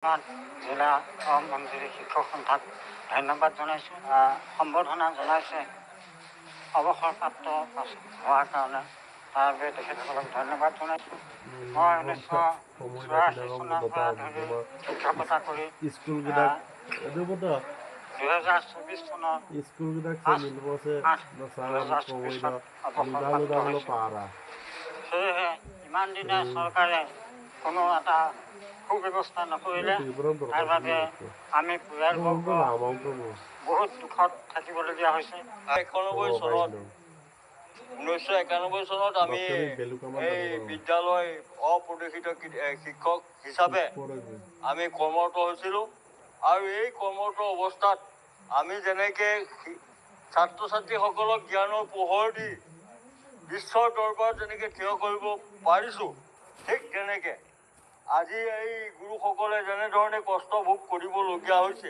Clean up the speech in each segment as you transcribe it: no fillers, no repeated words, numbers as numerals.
জিলা মন্ত্ৰী শিক্ষক সন্থাক ধন্যবাদ জনাইছোঁ। সম্বৰ্ধনা জনাইছে অৱসৰপ্ৰাপ্ত হোৱাৰ কাৰণে তাৰ বাবে তেখেতসকলক ধন্যবাদ জনাইছোঁ। মই 1984 চনৰ পৰা ধৰি শিক্ষকতা কৰি 2024 চনৰ 2024 অৱসৰপ্ৰাপ্ত হৈছোঁ। সেয়েহে ইমান দিনে চৰকাৰে কোনো এটা সুব্যৱস্থা নকৰিলে, তাৰ বাবে আমি পৰিয়ালবৰ্গ বহুত দুখত থাকিবলগীয়া হৈছে। 1991 চনত আমি এই বিদ্যালয় অপ্ৰদৰ্শিত শিক্ষক হিচাপে আমি কৰ্মৰত হৈছিলোঁ। আৰু এই কৰ্মৰত অৱস্থাত আমি যেনেকৈ ছাত্ৰ ছাত্ৰীসকলক জ্ঞানৰ পোহৰ দি বিশ্বৰ দৰবাৰত যেনেকৈ থিয় কৰিব পাৰিছোঁ, ঠিক তেনেকৈ আজি এই গুৰুসকলে যেনেধৰণে কষ্ট ভোগ কৰিবলগীয়া হৈছে,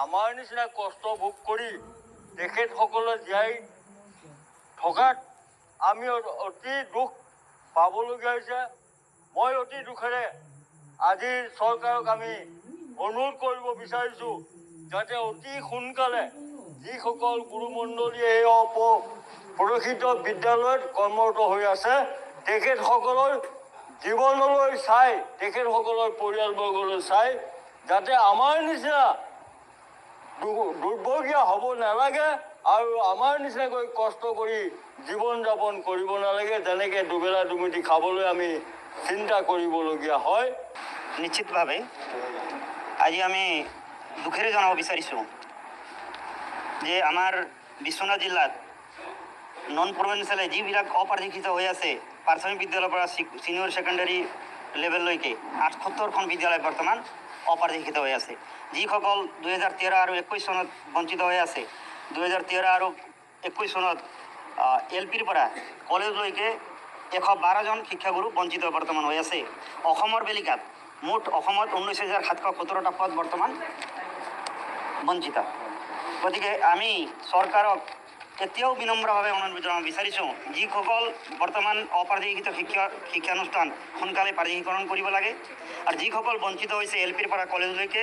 আমাৰ নিচিনা কষ্ট ভোগ কৰি তেখেতসকলে জীয়াই থকাত আমি অতি দুখ পাবলগীয়া হৈছে। মই অতি দুখেৰে আজি চৰকাৰক আমি অনুৰোধ কৰিব বিচাৰিছোঁ, যাতে অতি সোনকালে যিসকল গুৰুমণ্ডলীয়ে এই অপ্ৰদৰ্শিত বিদ্যালয়ত কৰ্মৰত হৈ আছে, তেখেতসকলৰ জীৱনলৈ চাই, তেখেতসকলৰ পৰিয়ালবৰ্গলৈ চাই, যাতে আমাৰ নিচিনা দুৰ্ভগীয়া হ'ব নালাগে আৰু আমাৰ নিচিনাকৈ কষ্ট কৰি জীৱন যাপন কৰিব নালাগে, যেনেকৈ দুবেলা দুমুঠি খাবলৈ আমি চিন্তা কৰিবলগীয়া হয়। নিশ্চিতভাৱে আজি আমি দুখেৰে জনাব বিচাৰিছোঁ যে আমাৰ বিশ্বনাথ জিলাত নন প্ৰভিঞ্চিয়েল যিবিলাক অপ্ৰশিক্ষিত হৈ আছে, প্ৰাথমিক বিদ্যালয়ৰ পৰা ছিনিয়ৰ ছেকেণ্ডাৰী লেভেললৈকে 78খন বিদ্যালয় বৰ্তমান অপ্ৰশিক্ষিত হৈ আছে। যিসকল 2013 আৰু 21 চনত বঞ্চিত হৈ আছে, 2013 আৰু 21 চনত LPৰ পৰা কলেজলৈকে 112জন শিক্ষাগুৰু বঞ্চিত বৰ্তমান হৈ আছে। অসমৰ বেলিকাত মুঠ অসমত 19,717টা পদ বৰ্তমান বঞ্চিত। গতিকে আমি চৰকাৰক এতিয়াও বিনম্ৰভাৱে অনুৰোধ জনাব বিচাৰিছোঁ, যিসকল বৰ্তমান অপ্ৰশিক্ষিত শিক্ষানুষ্ঠান সোনকালে প্ৰাধিকৰণ কৰিব লাগে, আৰু যিসকল বঞ্চিত হৈছে LPৰ পৰা কলেজলৈকে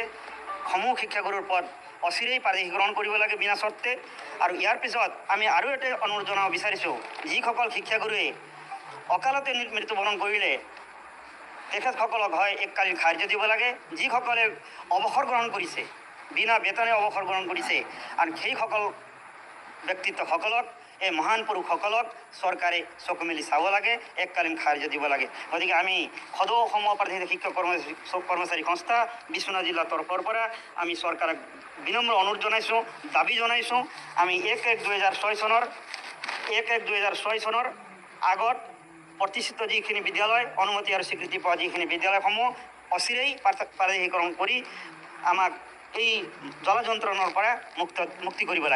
সমূহ শিক্ষাগুৰুৰ পদ অচিৰেই প্ৰাধিকৰণ কৰিব লাগে বিনা চৰ্তে। আৰু ইয়াৰ পিছত আমি আৰু এটা অনুৰোধ জনাব বিচাৰিছোঁ, যিসকল শিক্ষাগুৰুৱে অকালতে মৃত্যুবৰণ কৰিলে তেখেতসকলক হয় এককালীন কাৰ্য দিব লাগে। যিসকলে অৱসৰ গ্ৰহণ কৰিছে, বিনা বেতনে অৱসৰ গ্ৰহণ কৰিছে, আৰু সেইসকল ব্যক্তিত্বসকলক, এই মহান পুৰুষসকলক চৰকাৰে চকু মেলি চাব লাগে, এককালীন কাৰ্য দিব লাগে। গতিকে আমি সদৌ অসম অপ্ৰশিক্ষিত শিক্ষক কৰ্মচাৰী সংস্থা বিশ্বনাথ জিলাৰ তৰফৰ পৰা আমি চৰকাৰক বিনম্ৰ অনুৰোধ জনাইছোঁ, দাবী জনাইছোঁ, আমি 1/1/2006 চনৰ আগত প্ৰতিষ্ঠিত যিখিনি বিদ্যালয়, অনুমতি আৰু স্বীকৃতি পোৱা যিখিনি বিদ্যালয়সমূহ অচিৰেই প্ৰাধিকৰণ কৰি আমাক এই জলযন্ত্ৰণৰ পৰা মুক্তি কৰিব লাগে।